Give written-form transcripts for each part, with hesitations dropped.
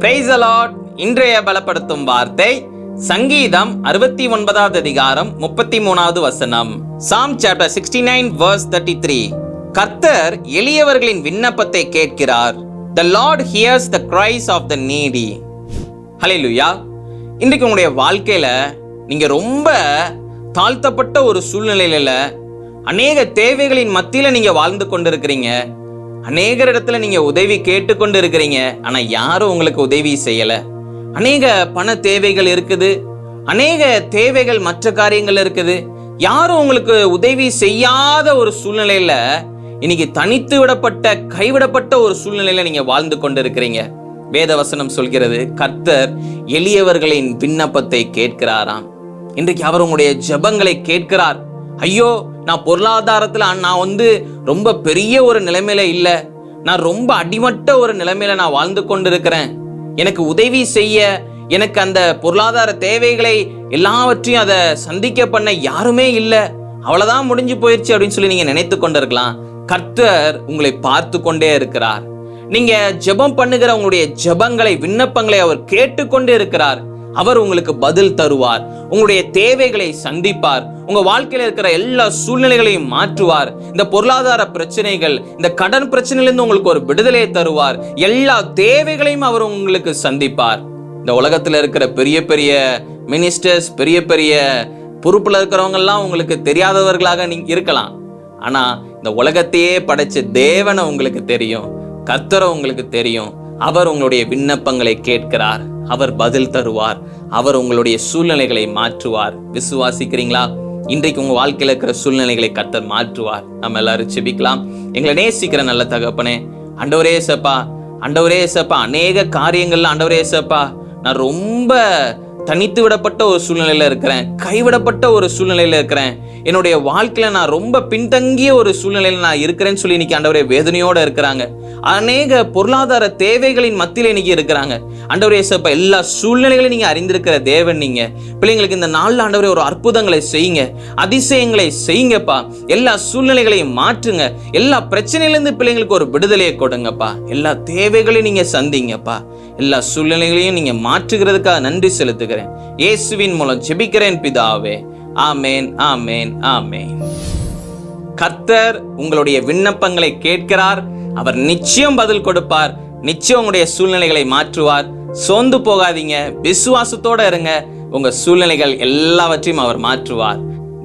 Praise the Lord. இன்றைய பலப்படுத்தும் வார்த்தை சங்கீதம் 69வது அதிகாரம் 33வது வசனம். Psalm chapter 69 verse 33. கர்த்தர் எளியவர்களின் விண்ணப்பத்தை கேட்கிறார். The Lord hears the cries of the needy. ஹல்லேலூயா. இன்றைக்கு உங்களுடைய வாழ்க்கையில நீங்க ரொம்ப தாழ்த்தப்பட்ட ஒரு சூழ்நிலையில அநேக தேவைகளின் மத்தியில நீங்க வாழ்ந்து கொண்டிருக்கிறீங்க. அநேக இடத்துல நீங்க உதவி கேட்டுக்கொண்டு இருக்கிறீங்க. ஆனா யாரும் உங்களுக்கு உதவி செய்யல. அநேக பண தேவைகள் இருக்குது, அநேக தேவைகள் மற்ற காரியங்கள் இருக்குது. யாரும் உங்களுக்கு உதவி செய்யாத ஒரு சூழ்நிலையில இன்னைக்கு தனித்து விடப்பட்ட கைவிடப்பட்ட ஒரு சூழ்நிலையில நீங்க வாழ்ந்து கொண்டிருக்கிறீங்க. வேதவசனம் சொல்கிறது, கர்த்தர் எளியவர்களின் விண்ணப்பத்தை கேட்கிறாராம். இன்றைக்கு அவர் உங்களுடைய ஜெபங்களை கேட்கிறார். ஐயோ, நான் பொருளாதாரத்துல நான் ரொம்ப பெரிய ஒரு நிலைமையில இல்ல, நான் ரொம்ப அடிமட்ட ஒரு நிலைமையில நான் வாழ்ந்து கொண்டிருக்கிறேன். எனக்கு உதவி செய்ய, எனக்கு அந்த பொருளாதார தேவைகளை எல்லாவற்றையும் அதை சந்திக்க பண்ண யாருமே இல்ல, அவ்வளவுதான் முடிஞ்சு போயிடுச்சு அப்படின்னு சொல்லி நீங்க நினைத்து கொண்டிருக்கலாம். கர்த்தர் உங்களை பார்த்து கொண்டே இருக்கிறார். நீங்க ஜெபம் பண்ணுகிற உங்களுடைய ஜெபங்களை, விண்ணப்பங்களை அவர் கேட்டுக்கொண்டே இருக்கிறார். அவர் உங்களுக்கு பதில் தருவார், உங்களுடைய தேவைகளை சந்திப்பார், உங்க வாழ்க்கையில இருக்கிற எல்லா சூழ்நிலைகளையும் மாற்றுவார். இந்த பொருளாதார பிரச்சனைகள், இந்த கடன் பிரச்சனையிலிருந்து உங்களுக்கு ஒரு விடுதலையை தருவார். எல்லா தேவைகளையும் அவர் உங்களுக்கு சந்திப்பார். இந்த உலகத்துல இருக்கிற பெரிய பெரிய மினிஸ்டர்ஸ், பெரிய பெரிய பொறுப்புல இருக்கிறவங்க எல்லாம் உங்களுக்கு தெரியாதவர்களாக நீங்க இருக்கலாம். ஆனா இந்த உலகத்தையே படைச்ச தேவனை உங்களுக்கு தெரியும், கர்த்தரை உங்களுக்கு தெரியும். அவர் உங்களுடைய விண்ணப்பங்களை கேட்கிறார், அவர் பதில் தருவார், அவர் உங்களுடைய சூழ்நிலைகளை மாற்றுவார். விசுவாசிக்கிறீங்களா? இன்றைக்கு உங்க வாழ்க்கையில இருக்கிற சூழ்நிலைகளை கர்த்தர் மாற்றுவார். நம்ம எல்லாரும் செபிக்கலாம். எங்களை நேசிக்கிற நல்ல தகப்பனே, ஆண்டவரே ஏசப்பா, ஆண்டவரே ஏசப்பா, அநேக காரியங்கள்ல ஆண்டவரே ஏசப்பா, நான் ரொம்ப தனித்து விடப்பட்ட ஒரு சூழ்நிலையில இருக்கிறேன், கைவிடப்பட்ட ஒரு சூழ்நிலையில இருக்கிறேன். என்னுடைய வாழ்க்கையில நான் ரொம்ப பின்தங்கிய ஒரு சூழ்நிலையில நான் இருக்கிறேன்னு சொல்லி இன்னைக்கு ஆண்டவரே வேதனையோட இருக்கிறாங்க. அநேக பொருளாதார தேவைகளின் மத்தியில இன்னைக்கு இருக்கிறாங்க. ஆண்டவரே இயேசுப்பா, எல்லா சூழ்நிலைகளையும் நீங்க அறிந்திருக்கிற தேவன். நீங்க பிள்ளைங்களுக்கு இந்த நாள்ல ஆண்டவரே ஒரு அற்புதங்களை செய்யுங்க, அதிசயங்களை செய்யுங்கப்பா. எல்லா சூழ்நிலைகளையும் மாற்றுங்க, எல்லா பிரச்சனையிலிருந்து பிள்ளைங்களுக்கு ஒரு விடுதலையை கொடுங்கப்பா. எல்லா தேவைகளையும் நீங்க சந்திங்கப்பா. எல்லா சூழ்நிலைகளையும் நீங்க மாற்றுகிறதுக்காக நன்றி செலுத்துகிறேன். இயேசுவின் மூலம் ஜெபிக்கிறேன் பிதாவே. ஆமேன், ஆமேன், ஆமேன். கர்த்தர் உங்களுடைய விண்ணப்பங்களை கேட்கிறார். அவர் நிச்சயம் பதில் கொடுப்பார், நிச்சயம் உங்களுடைய சூழ்நிலைகளை மாற்றுவார். சோர்ந்து போகாதீங்க, விசுவாசத்தோட இருங்க. உங்க சூழ்நிலைகள் எல்லாவற்றையும் அவர் மாற்றுவார்.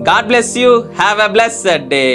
God bless you. Have a blessed day.